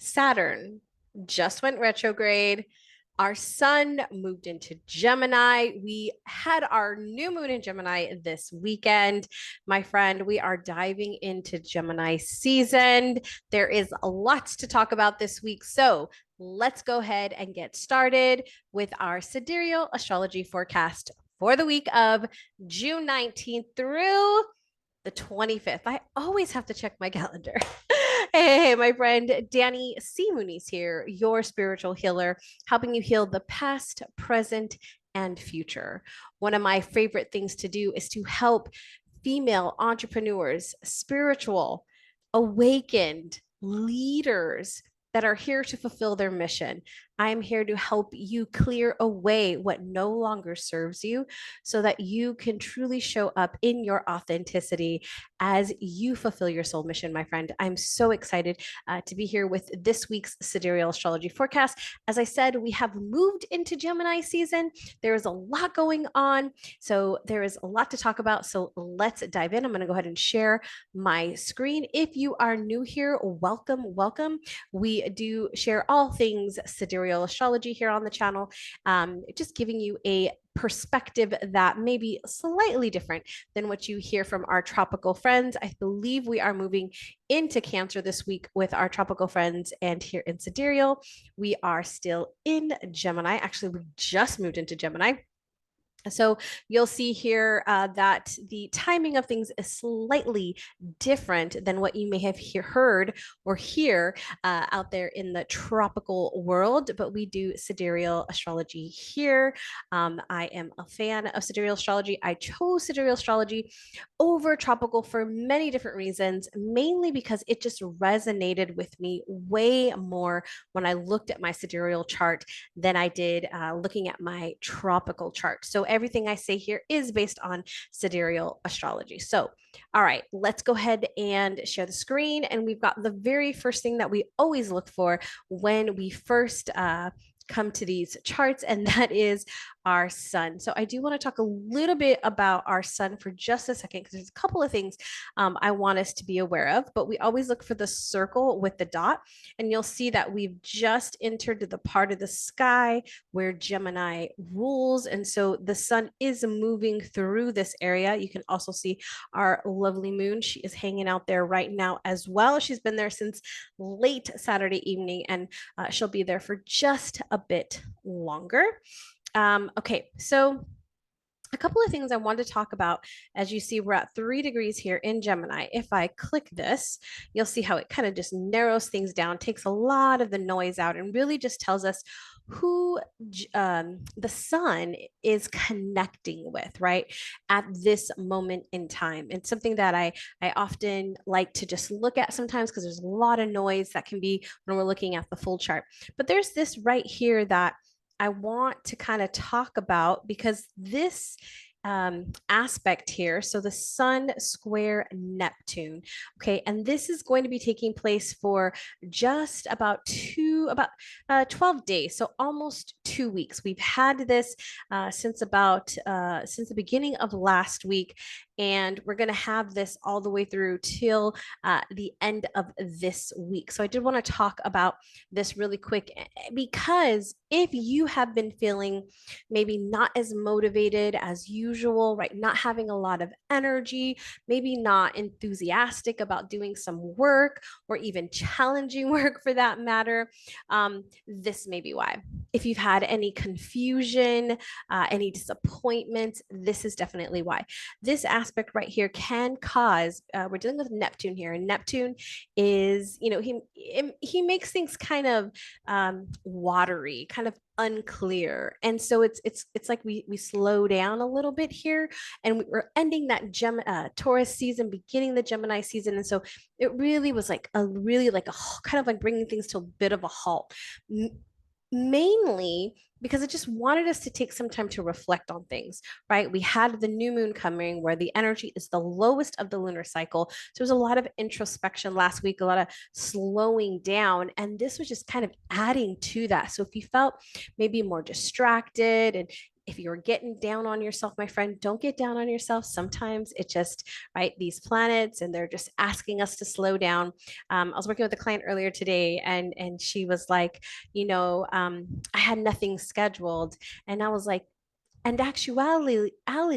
Saturn just went retrograde. Our sun moved into Gemini. We had our new moon in Gemini this weekend. My friend, we are diving into Gemini season. There is lots to talk about this week. So let's go ahead and get started with our sidereal astrology forecast for the week of June 19th through the 25th. I always have to check my calendar. Hey, my friend Danny C. Mooney's here, your spiritual healer, helping you heal the past, present, and future. One of my favorite things to do is to help female entrepreneurs, spiritual, awakened leaders that are here to fulfill their mission. I am here to help you clear away what no longer serves you so that you can truly show up in your authenticity as you fulfill your soul mission, my friend. I'm so excited to be here with this week's Sidereal Astrology forecast. As I said, we have moved into Gemini season. There is a lot going on. So there is a lot to talk about. So let's dive in. I'm going to go ahead and share my screen. If you are new here, welcome, welcome. We do share all things sidereal astrology here on the channel, just giving you a perspective that may be slightly different than what you hear from our tropical friends. I believe we are moving into Cancer this week with our tropical friends, and here in sidereal, we are still in Gemini. Actually, we just moved into Gemini. So you'll see here that the timing of things is slightly different than what you may have heard or hear out there in the tropical world, but we do sidereal astrology here. I am a fan of sidereal astrology. I chose sidereal astrology over tropical for many different reasons, mainly because it just resonated with me way more when I looked at my sidereal chart than I did looking at my tropical chart. So everything I say here is based on sidereal astrology. So, all right, let's go ahead and share the screen. And we've got the very first thing that we always look for when we first come to these charts, and that is our sun. So I do want to talk a little bit about our sun for just a second, because there's a couple of things I want us to be aware of, but we always look for the circle with the dot, and you'll see that we've just entered the part of the sky where Gemini rules. And so the sun is moving through this area. You can also see our lovely moon. She is hanging out there right now as well. She's been there since late Saturday evening, and she'll be there for just a bit longer. Okay, so a couple of things I want to talk about. As you see, we're at 3 degrees here in Gemini. If I click this, you'll see how it kind of just narrows things down, takes a lot of the noise out, and really just tells us who the sun is connecting with, right, at this moment in time. And something that I often like to just look at sometimes, because there's a lot of noise that can be when we're looking at the full chart. But there's this right here that I want to kind of talk about, because this aspect here, so the sun square Neptune, okay, and this is going to be taking place for just about 12 days, so almost 2 weeks. We've had this since the beginning of last week, and we're going to have this all the way through till the end of this week. So I did want to talk about this really quick, because if you have been feeling maybe not as motivated as usual, right, not having a lot of energy, maybe not enthusiastic about doing some work or even challenging work for that matter, this may be why. If you've had any confusion, any disappointment, this is definitely why. This aspect right here can cause, we're dealing with Neptune here, and Neptune is, he makes things kind of watery, kind of unclear. And so it's like we slow down a little bit here, and we're ending that Taurus season, beginning the Gemini season. And so it really was like a kind of like bringing things to a bit of a halt, mainly because it just wanted us to take some time to reflect on things, right? We had the new moon coming where the energy is the lowest of the lunar cycle. So there was a lot of introspection last week, a lot of slowing down. And this was just kind of adding to that. So if you felt maybe more distracted and if you're getting down on yourself, my friend, don't get down on yourself. Sometimes it just, right, these planets, and they're just asking us to slow down. I was working with a client earlier today, and she was like, I had nothing scheduled. And I was like, and actuality,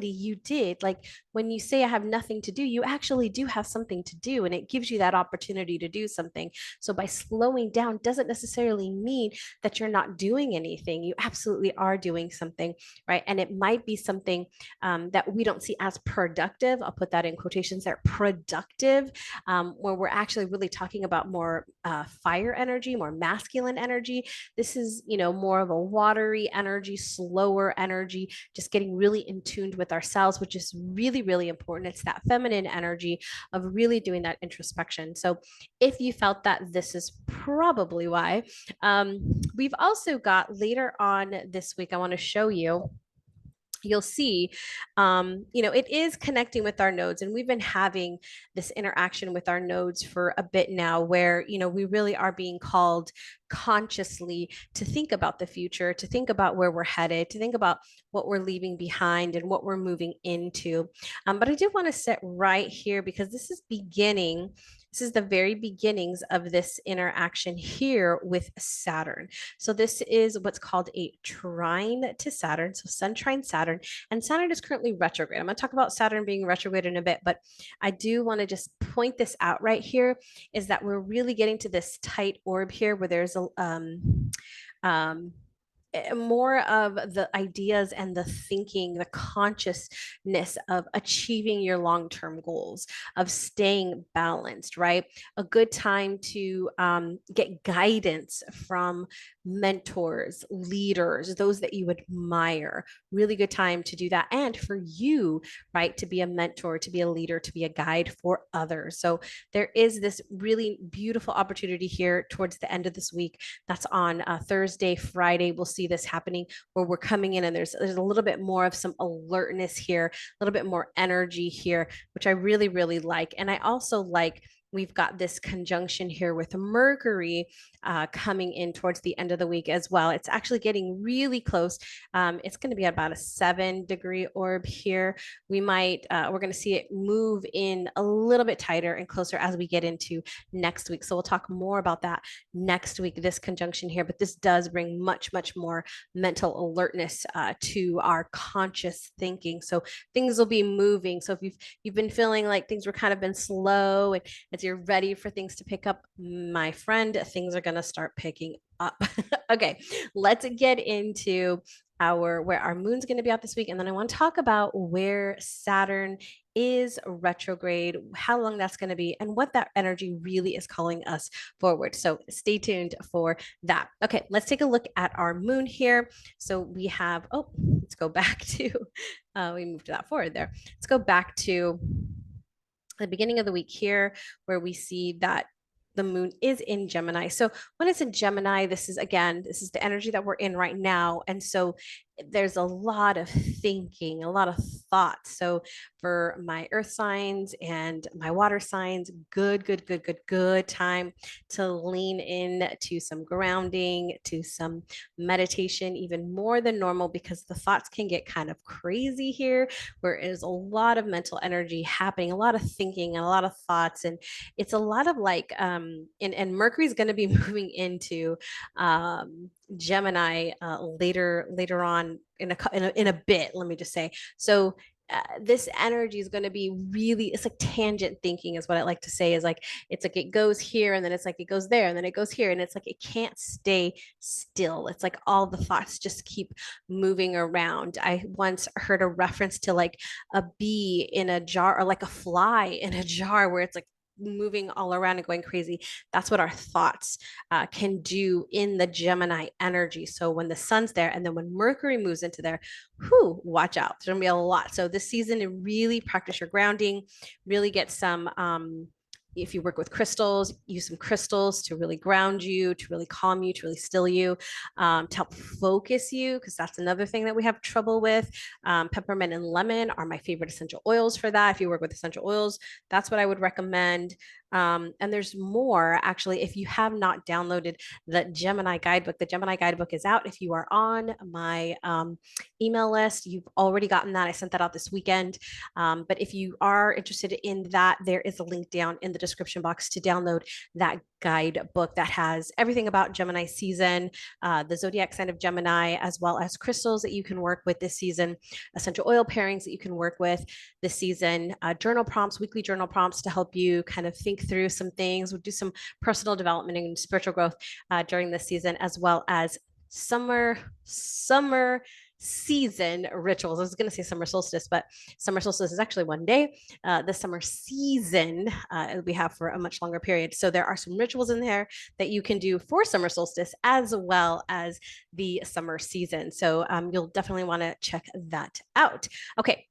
you did. Like, when you say I have nothing to do, you actually do have something to do, and it gives you that opportunity to do something. So by slowing down doesn't necessarily mean that you're not doing anything. You absolutely are doing something, right? And it might be something that we don't see as productive. I'll put that in quotations there, productive, where we're actually really talking about more fire energy, more masculine energy. This is, more of a watery energy, slower energy, just getting really in tuned with ourselves, which is really, really important. It's that feminine energy of really doing that introspection. So if you felt that, this is probably why. We've also got later on this week, I want to show you, you'll see, it is connecting with our nodes, and we've been having this interaction with our nodes for a bit now, where we really are being called consciously to think about the future, to think about where we're headed, to think about what we're leaving behind and what we're moving into. But I do want to sit right here, because this is the very beginnings of this interaction here with Saturn. So this is what's called a trine to Saturn. So Sun trine Saturn, and Saturn is currently retrograde. I'm going to talk about Saturn being retrograde in a bit, but I do want to just point this out right here, is that we're really getting to this tight orb here, where there's a more of the ideas and the thinking, the consciousness of achieving your long-term goals, of staying balanced, right? A good time to get guidance from mentors, leaders, those that you admire. Really good time to do that. And for you, right, to be a mentor, to be a leader, to be a guide for others. So there is this really beautiful opportunity here towards the end of this week. That's on Thursday, Friday. We'll see this happening, where we're coming in, and there's a little bit more of some alertness here, a little bit more energy here, which I really, really like. And I also like, we've got this conjunction here with Mercury coming in towards the end of the week as well. It's actually getting really close. It's going to be about a 7-degree orb here. We're going to see it move in a little bit tighter and closer as we get into next week. So we'll talk more about that next week, this conjunction here. But this does bring much, much more mental alertness to our conscious thinking. So things will be moving. So if you've been feeling like things were kind of been slow, and as you're ready for things to pick up, my friend, things are going to start picking up. Okay, let's get into where our moon's going to be out this week, and then I want to talk about where Saturn is retrograde, how long that's going to be, and what that energy really is calling us forward. So stay tuned for that. Okay, let's take a look at our moon here. So we have, let's go back to, we moved that forward there. Let's go back to the beginning of the week here, where we see that the moon is in Gemini. So when it's in Gemini, this is the energy that we're in right now. And so there's a lot of thinking, a lot of thoughts. So for my earth signs and my water signs, good time to lean in to some grounding, to some meditation, even more than normal, because the thoughts can get kind of crazy here, where there's a lot of mental energy happening, a lot of thinking, and a lot of thoughts. And it's a lot of like, and Mercury's going to be moving into Gemini later on in a bit, let me just say. So this energy is going to be really, it's like tangent thinking is what I like to say, is like, it's like it goes here, and then it's like it goes there, and then it goes here, and it's like it can't stay still. It's like all the thoughts just keep moving around. I once heard a reference to like a bee in a jar, or like a fly in a jar, where it's like moving all around and going crazy. That's what our thoughts can do in the Gemini energy. So when the sun's there, and then when Mercury moves into there, watch out. There's gonna be a lot. So this season, to really practice your grounding, really get some if you work with crystals, use some crystals to really ground you, to really calm you, to really still you, to help focus you, because that's another thing that we have trouble with. Peppermint and lemon are my favorite essential oils for that. If you work with essential oils, that's what I would recommend. And there's more actually. If you have not downloaded the Gemini guidebook, the Gemini guidebook is out. If you are on my email list, you've already gotten that. I sent that out this weekend. But if you are interested in that, there is a link down in the description box to download that guidebook that has everything about Gemini season, the zodiac sign of Gemini, as well as crystals that you can work with this season, essential oil pairings that you can work with this season, journal prompts, weekly journal prompts to help you kind of think through some things. We'll do some personal development and spiritual growth during this season, as well as summer season rituals. I was going to say summer solstice, but summer solstice is actually one day. The summer season we have for a much longer period. So there are some rituals in there that you can do for summer solstice as well as the summer season. So you'll definitely want to check that out. Okay,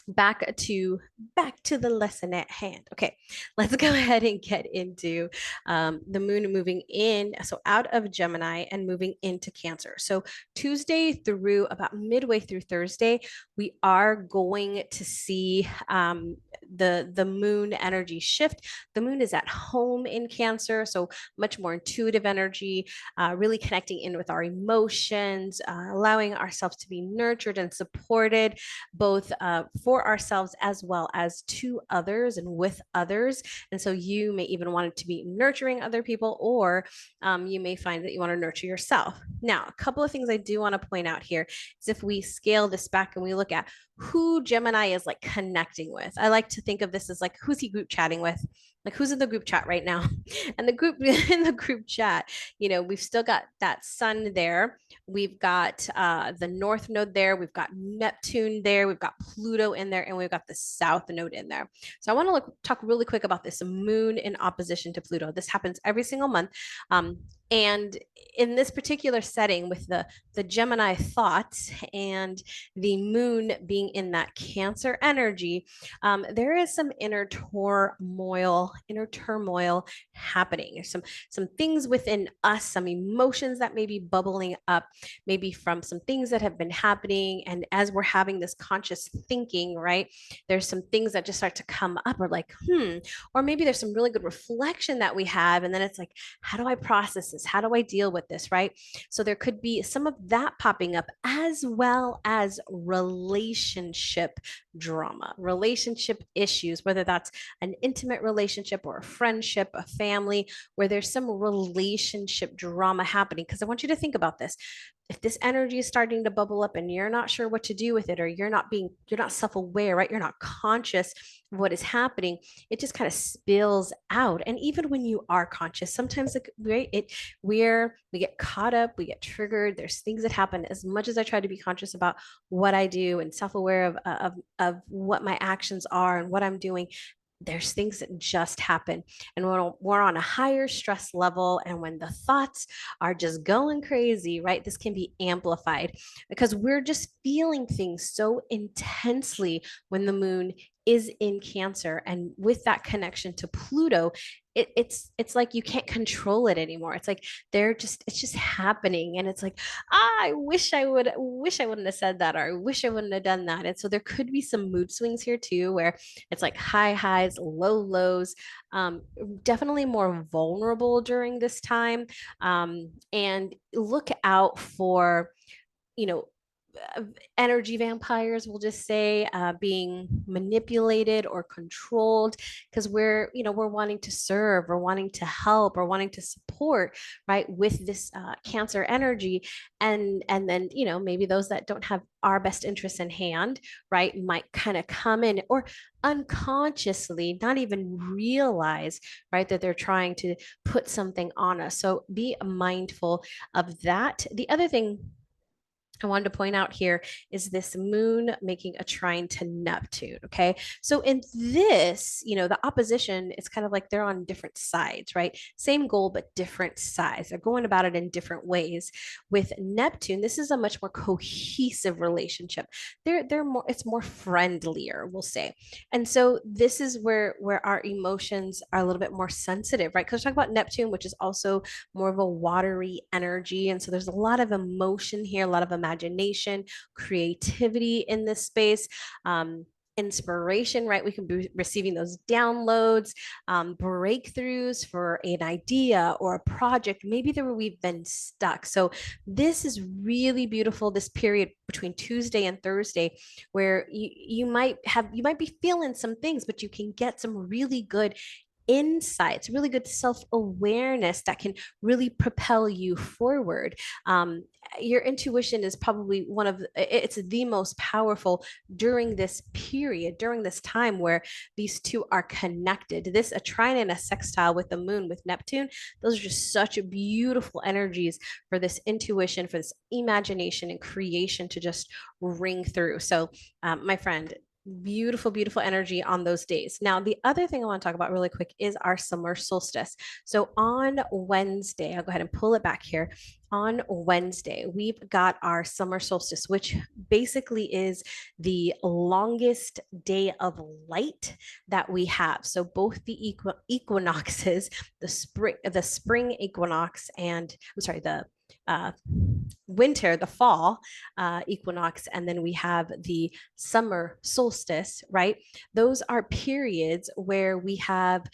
back to the lesson at hand. Okay, let's go ahead and get into the moon moving in, so out of Gemini and moving into Cancer. So Tuesday through about midway through Thursday, we are going to see the moon energy shift. The moon is at home in Cancer, so much more intuitive energy, really connecting in with our emotions, allowing ourselves to be nurtured and supported, both for ourselves as well as to others and with others. And so you may even want it to be nurturing other people, or you may find that you want to nurture yourself. Now, a couple of things I do want to point out here is if we scale this back and we look at who Gemini is like connecting with. I like to think of this as like, who's he group chatting with? Like, who's in the group chat right now? And the group in the group chat, we've still got that sun there. We've got the North Node there. We've got Neptune there. We've got Pluto in there, and we've got the South Node in there. So I want to talk really quick about this moon in opposition to Pluto. This happens every single month. And in this particular setting with the Gemini thoughts and the moon being in that Cancer energy, there is some inner turmoil happening. There's some things within us, some emotions that may be bubbling up, maybe from some things that have been happening. And as we're having this conscious thinking, right, there's some things that just start to come up, or like, or maybe there's some really good reflection that we have. And then it's like, how do I process this? How do I deal with this? Right. So there could be some of that popping up, as well as relationship drama, relationship issues, whether that's an intimate relationship or a friendship, a family, where there's some relationship drama happening. Because I want you to think about this. If this energy is starting to bubble up and you're not sure what to do with it, or you're not self-aware, right? You're not conscious of what is happening, it just kind of spills out. And even when you are conscious, sometimes we get caught up, we get triggered. There's things that happen. As much as I try to be conscious about what I do and self-aware of what my actions are and what I'm doing, there's things that just happen. And when we're on a higher stress level and when the thoughts are just going crazy, right, this can be amplified because we're just feeling things so intensely when the moon is in Cancer. And with that connection to Pluto, it's like you can't control it anymore. It's like it's just happening. And it's like, I wish I wouldn't have said that, or I wish I wouldn't have done that. And so there could be some mood swings here too, where it's like high highs, low lows, definitely more vulnerable during this time. And look out for, you know, energy vampires, we'll just say, being manipulated or controlled, because we're wanting to serve, or wanting to help, or wanting to support, right, with this Cancer energy. And then maybe those that don't have our best interests in hand, right, might kind of come in, or unconsciously not even realize, right, that they're trying to put something on us. So be mindful of that. The other thing I wanted to point out here is this moon making a trine to Neptune. Okay. So in this, the opposition, it's kind of like they're on different sides, right? Same goal, but different sides. They're going about it in different ways. With Neptune, this is a much more cohesive relationship. It's more friendlier, we'll say. And so this is where our emotions are a little bit more sensitive, right? Because we're talking about Neptune, which is also more of a watery energy. And so there's a lot of emotion here, a lot of imagination, creativity in this space. inspiration, right? We can be receiving those downloads, breakthroughs for an idea or a project, maybe where we've been stuck. So this is really beautiful, this period between Tuesday and Thursday, where you might be feeling some things, but you can get some really good insights, really good self awareness that can really propel you forward. Your intuition is probably it's the most powerful during this period, during this time where these two are connected. This, a trine and a sextile with the moon, with Neptune, those are just such beautiful energies for this intuition, for this imagination and creation to just ring through. So, my friend, beautiful, beautiful energy on those days. Now, the other thing I want to talk about really quick is our summer solstice. So on Wednesday, I'll go ahead and pull it back here. On Wednesday, we've got our summer solstice, which basically is the longest day of light that we have. So both the equinoxes, the spring equinox, and I'm sorry, the uh, winter, the fall equinox, and then we have the summer solstice, right? Those are periods where we have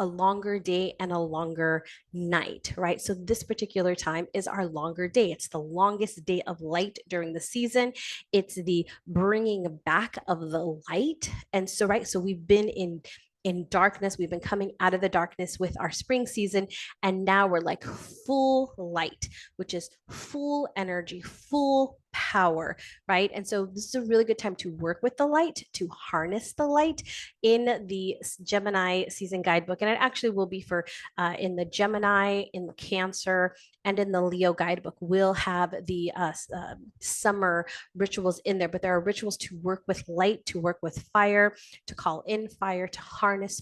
a longer day and a longer night, right? So this particular time is our longer day. It's the longest day of light during the season. It's the bringing back of the light. And so, right, so we've been in darkness. We've been coming out of the darkness with our spring season, and now we're like full light, which is full energy, full power, right? And so this is a really good time to work with the light, to harness the light in the Gemini season guidebook. And it actually will be for in the Gemini, in the Cancer, and in the Leo guidebook. We'll have the summer rituals in there, but there are rituals to work with light, to work with fire, to call in fire, to harness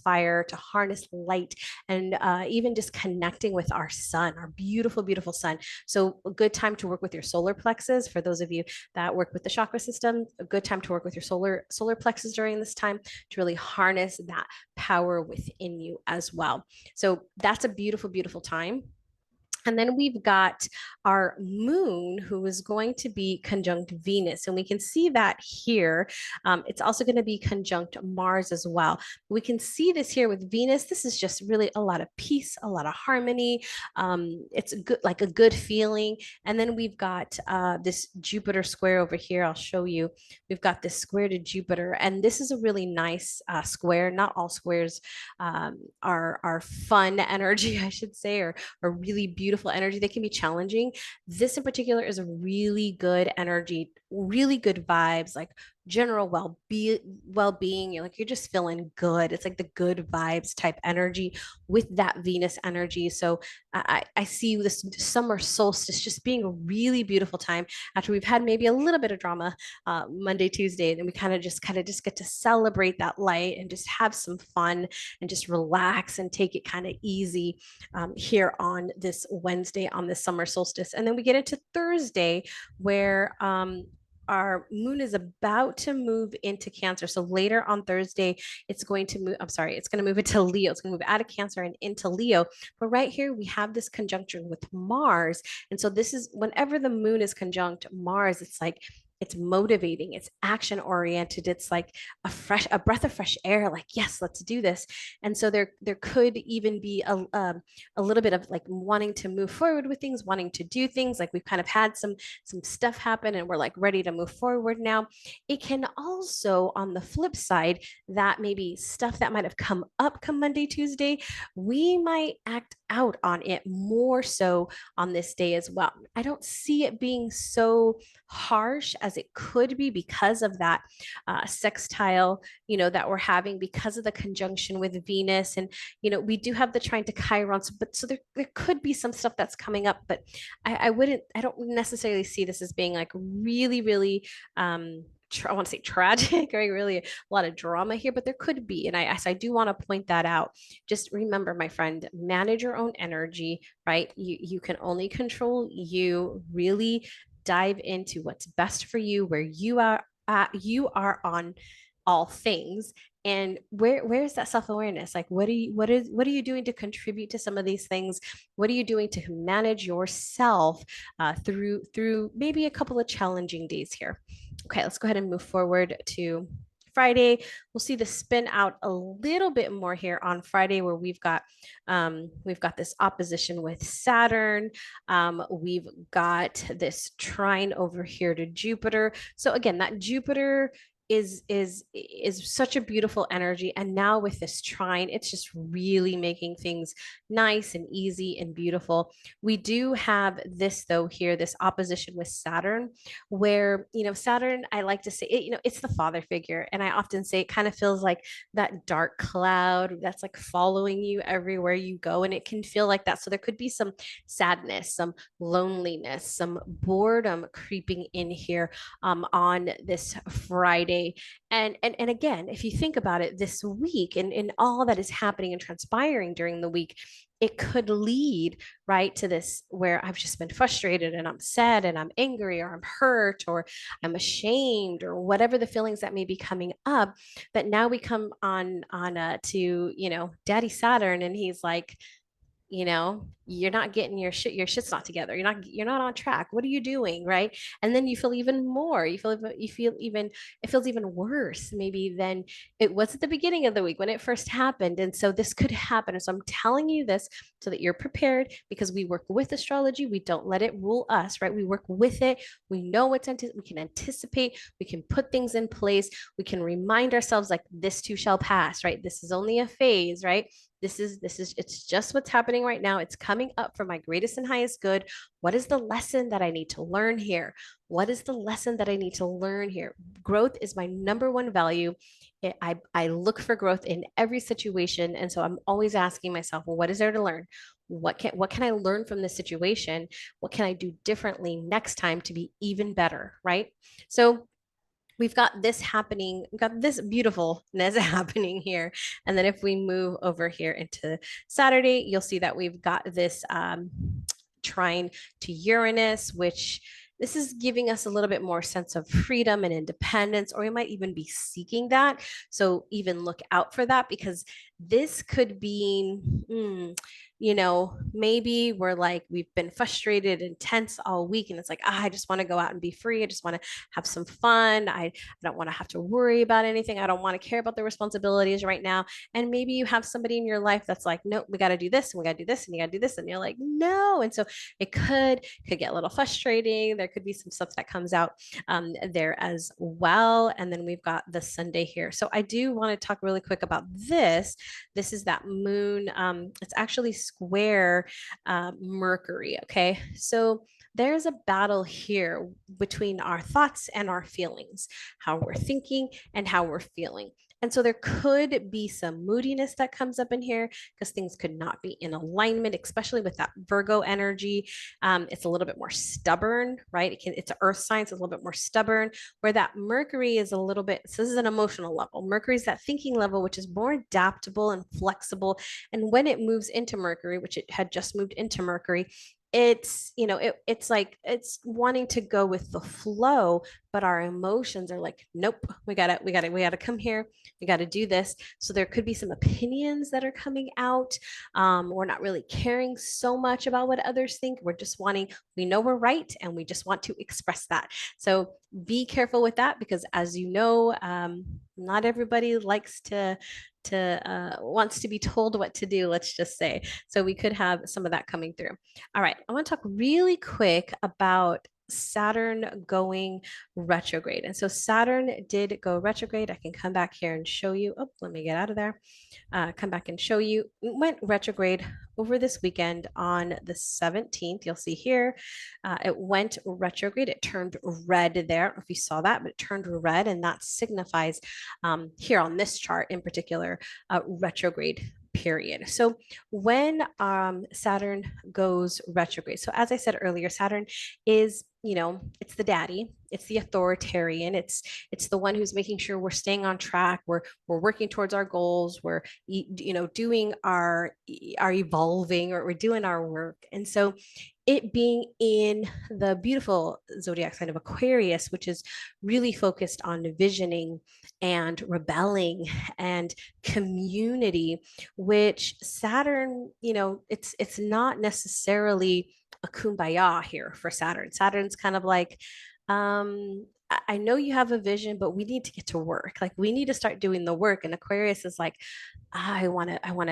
light, and even just connecting with our sun, our beautiful, beautiful sun. So a good time to work with your solar plexus. For those of you that work with the chakra system, a good time to work with your solar plexus during this time to really harness that power within you as well. So that's a beautiful, beautiful time. And then we've got our moon, who is going to be conjunct Venus. And we can see that here. It's also going to be conjunct Mars as well. We can see this here with Venus. This is just really a lot of peace, a lot of harmony. It's a good, like a good feeling. And then we've got this Jupiter square over here. I'll show you. We've got this square to Jupiter. And this is a really nice square. Not all squares are fun energy, I should say, or really beautiful energy. They can be challenging. This in particular is a really good energy, really good vibes, like general well-being. You're just feeling good. It's like the good vibes type energy with that Venus energy. So I see this summer solstice just being a really beautiful time after we've had maybe a little bit of drama Monday, Tuesday, and then we kind of just get to celebrate that light and just have some fun and just relax and take it kind of easy here on this Wednesday, on this summer solstice. And then we get into Thursday, where our moon is about to move into Cancer. So later on Thursday, it's going to move, I'm sorry, it's going to move into Leo. It's going to move out of Cancer and into Leo. But right here, we have this conjunction with Mars. And so this is whenever the moon is conjunct Mars, it's like, it's motivating, it's action oriented, it's like a breath of fresh air, like, yes, let's do this. And so there could even be a little bit of like wanting to move forward with things, wanting to do things, like we've kind of had some stuff happen and we're like ready to move forward now. It can also, on the flip side, that maybe stuff that might have come up come Monday, Tuesday, we might act out on it more so on this day as well. I don't see it being so harsh as it could be because of that sextile, that we're having, because of the conjunction with Venus. And, we do have the trine to Chiron. So there could be some stuff that's coming up, but I don't necessarily see this as being like really, really, I want to say tragic or really a lot of drama here, but there could be. And I do want to point that out. Just remember, my friend, manage your own energy, right? You can only control you. Really dive into what's best for you, where you are at, you are on all things. And where's that self-awareness? Like, what are you doing to contribute to some of these things? What are you doing to manage yourself through maybe a couple of challenging days here? Okay, let's go ahead and move forward to Friday. We'll see the spin out a little bit more here on Friday, where we've got this opposition with Saturn. We've got this trine over here to Jupiter. So again, that Jupiter is such a beautiful energy, and now with this trine, it's just really making things nice and easy and beautiful. We do have this though here, this opposition with Saturn, where Saturn, I like to say it, it's the father figure, and I often say it kind of feels like that dark cloud that's like following you everywhere you go, and it can feel like that. So there could be some sadness, some loneliness, some boredom creeping in here on this Friday. And again, if you think about it, this week and all that is happening and transpiring during the week, it could lead right to this where I've just been frustrated and I'm sad and I'm angry or I'm hurt or I'm ashamed or whatever the feelings that may be coming up. But now we come on to Daddy Saturn, and he's like, you're not getting your shit's not together, you're not on track, what are you doing, right? And then you feel even more, you feel even it feels even worse maybe than it was at the beginning of the week when it first happened. And so this could happen, so I'm telling you this so that you're prepared, because we work with astrology, we don't let it rule us, right? We work with it, we know we can anticipate, we can put things in place, we can remind ourselves like this too shall pass, right? This is only a phase, right? This is it's just what's happening right now. It's coming up for my greatest and highest good. What is the lesson that I need to learn here? What is the lesson that I need to learn here? Growth is my number one value. I look for growth in every situation, and so I'm always asking myself, well, what is there to learn? What can I learn from this situation? What can I do differently next time to be even better, right? So we've got this happening, we've got this beautifulness happening here. And then if we move over here into Saturday, you'll see that we've got this trine to Uranus, which this is giving us a little bit more sense of freedom and independence, or we might even be seeking that. So even look out for that, because this could be, maybe we're like, we've been frustrated and tense all week, and it's like, I just want to go out and be free. I just want to have some fun. I don't want to have to worry about anything. I don't want to care about the responsibilities right now. And maybe you have somebody in your life that's like, nope, we got to do this and we got to do this and you got to do this. And you're like, no. And so it could get a little frustrating. There could be some stuff that comes out there as well. And then we've got the Sunday here. So I do want to talk really quick about this. This is that moon. It's actually square Mercury. Okay. So there's a battle here between our thoughts and our feelings, how we're thinking and how we're feeling. And so there could be some moodiness that comes up in here, because things could not be in alignment, especially with that Virgo energy. It's a little bit more stubborn, right? It's an earth sign, so it's a little bit more stubborn, where that Mercury is a little bit, so this is an emotional level. Mercury is that thinking level, which is more adaptable and flexible. And when it moves into Mercury, which it had just moved into Mercury, it's like it's wanting to go with the flow, but our emotions are like, nope, we gotta come here, we gotta do this. So there could be some opinions that are coming out. We're not really caring so much about what others think. We know we're right, and we just want to express that. So be careful with that, because as you know, not everybody likes to wants to be told what to do, let's just say. So we could have some of that coming through. All right, I want to talk really quick about Saturn going retrograde. And so Saturn did go retrograde. I can come back here and show you. Oh, let me get out of there. Come back and show you. It went retrograde over this weekend on the 17th. You'll see here, it went retrograde. It turned red there. I don't know if you saw that, but it turned red, and that signifies here on this chart in particular, retrograde period. So when Saturn goes retrograde, so as I said earlier, Saturn is, it's the daddy, it's the authoritarian, it's the one who's making sure we're staying on track, we're working towards our goals, we're doing our evolving, or we're doing our work. And so it being in the beautiful zodiac sign of Aquarius, which is really focused on visioning and rebelling and community, which Saturn, it's not necessarily a kumbaya here for Saturn. Saturn's kind of like, I know you have a vision, but we need to get to work. Like we need to start doing the work. And Aquarius is like, I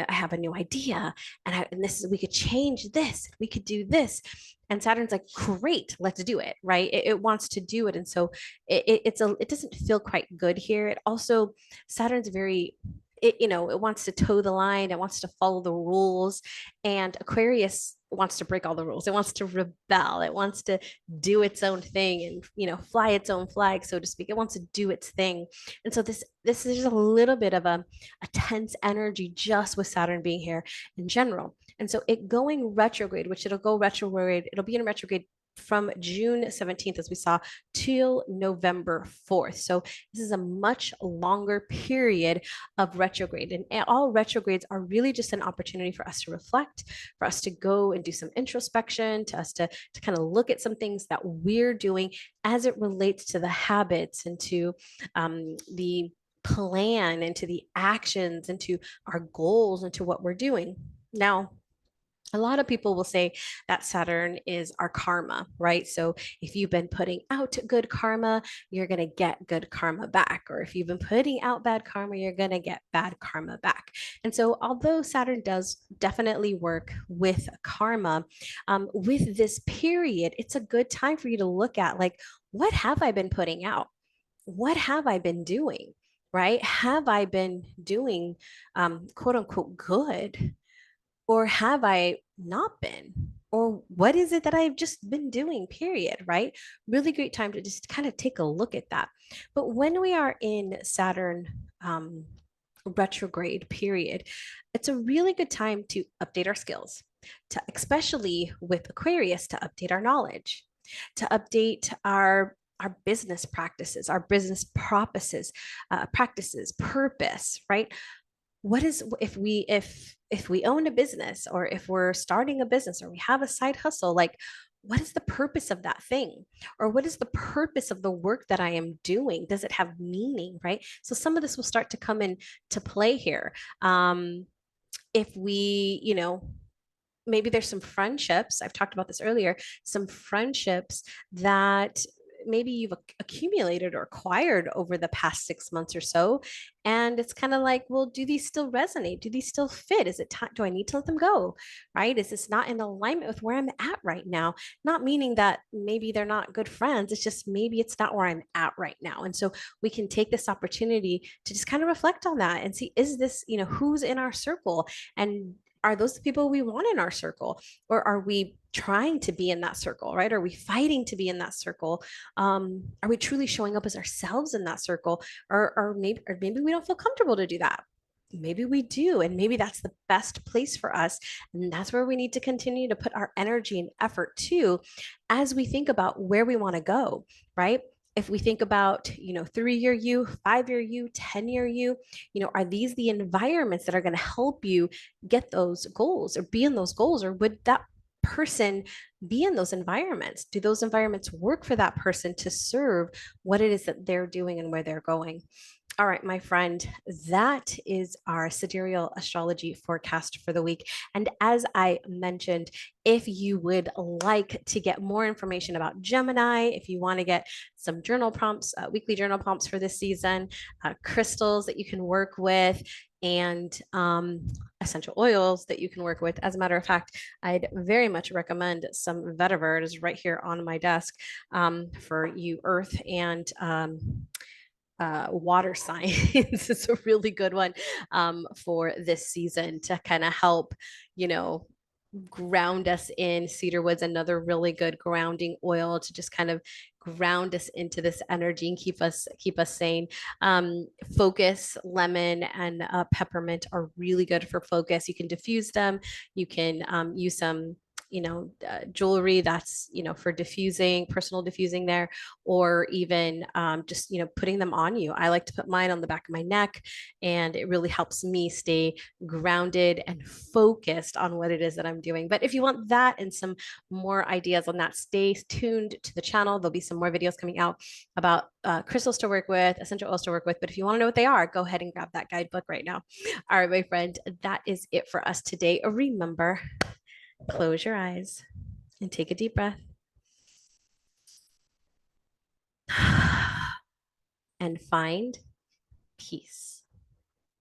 have a new idea. And this is, we could change this. We could do this. And Saturn's like, great, let's do it. Right. It wants to do it. And so it doesn't feel quite good here. It also, Saturn's very, it wants to toe the line. It wants to follow the rules. And Aquarius wants to break all the rules. It wants to rebel. It wants to do its own thing and, fly its own flag, so to speak. It wants to do its thing. And so this is a little bit of a tense energy just with Saturn being here in general. And so it going retrograde, which it'll be in retrograde from June 17th, as we saw, till November 4th. So this is a much longer period of retrograde. And all retrogrades are really just an opportunity for us to reflect, for us to go and do some introspection, to us to kind of look at some things that we're doing as it relates to the habits and to the plan and to the actions and to our goals and to what we're doing. Now, a lot of people will say that Saturn is our karma, right? So if you've been putting out good karma, you're going to get good karma back. Or if you've been putting out bad karma, you're going to get bad karma back. And so, although Saturn does definitely work with karma, with this period, it's a good time for you to look at, like, what have I been putting out? What have I been doing? Right? Have I been doing quote unquote good? Or have I not been? Or what is it that I've just been doing, period, right? Really great time to just kind of take a look at that. But when we are in Saturn retrograde period, it's a really good time to update our skills, to especially with Aquarius, to update our knowledge, to update our business practices, our business practices, purpose, right? What is, if we own a business, or if we're starting a business, or we have a side hustle, like, what is the purpose of that thing? Or what is the purpose of the work that I am doing? Does it have meaning, right? So some of this will start to come into play here. If we, maybe there's some friendships, I've talked about this earlier, some friendships that maybe you've accumulated or acquired over the past 6 months or so. And it's kind of like, well, do these still resonate? Do these still fit? Is it time? Do I need to let them go? Right? Is this not in alignment with where I'm at right now? Not meaning that maybe they're not good friends. It's just maybe it's not where I'm at right now. And so we can take this opportunity to just kind of reflect on that and see, is this, who's in our circle? And are those the people we want in our circle? Or are we trying to be in that circle, right? Are we fighting to be in that circle? Are we truly showing up as ourselves in that circle? Or maybe we don't feel comfortable to do that. Maybe we do, and maybe that's the best place for us. And that's where we need to continue to put our energy and effort to as we think about where we want to go, right? If we think about, 3-year you, 5-year you, 10-year you, are these the environments that are going to help you get those goals or be in those goals? Or would that person be in those environments? Do those environments work for that person to serve what it is that they're doing and where they're going? All right, my friend, that is our sidereal astrology forecast for the week. And as I mentioned, if you would like to get more information about Gemini, if you want to get some journal prompts, weekly journal prompts for this season, crystals that you can work with, and essential oils that you can work with. As a matter of fact, I'd very much recommend some vetiver. It is right here on my desk for you Earth and water signs is a really good one for this season to kind of help, ground us in. Cedarwood's another really good grounding oil to just kind of ground us into this energy and keep us sane. Focus, lemon, and peppermint are really good for focus. You can diffuse them. You can use some jewelry that's, for diffusing, personal diffusing there, or even just, putting them on you. I like to put mine on the back of my neck, and it really helps me stay grounded and focused on what it is that I'm doing. But if you want that and some more ideas on that, stay tuned to the channel. There'll be some more videos coming out about crystals to work with, essential oils to work with. But if you want to know what they are, go ahead and grab that guidebook right now. All right, my friend, that is it for us today. Remember, close your eyes and take a deep breath. and find peace.